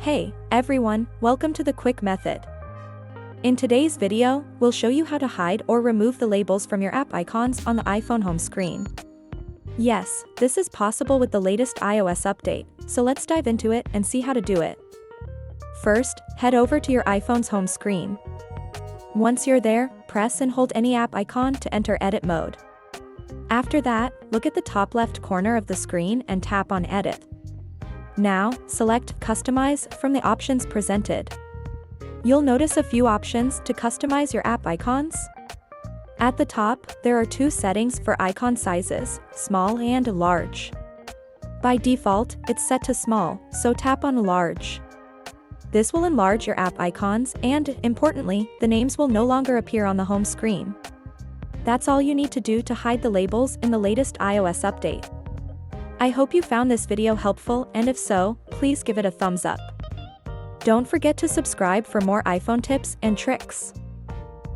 Hey, everyone, welcome to the quick method. In today's video, we'll show you how to hide or remove the labels from your app icons on the iPhone home screen. Yes, this is possible with the latest iOS update, so let's dive into it and see how to do it. First, head over to your iPhone's home screen. Once you're there, press and hold any app icon to enter edit mode. After that, look at the top left corner of the screen and tap on Edit. Now, select Customize from the options presented. You'll notice a few options to customize your app icons. At the top, there are two settings for icon sizes, small and large. By default, it's set to small, so tap on large. This will enlarge your app icons and, importantly, the names will no longer appear on the home screen. That's all you need to do to hide the labels in the latest iOS update. I hope you found this video helpful, and if so, please give it a thumbs up. Don't forget to subscribe for more iPhone tips and tricks.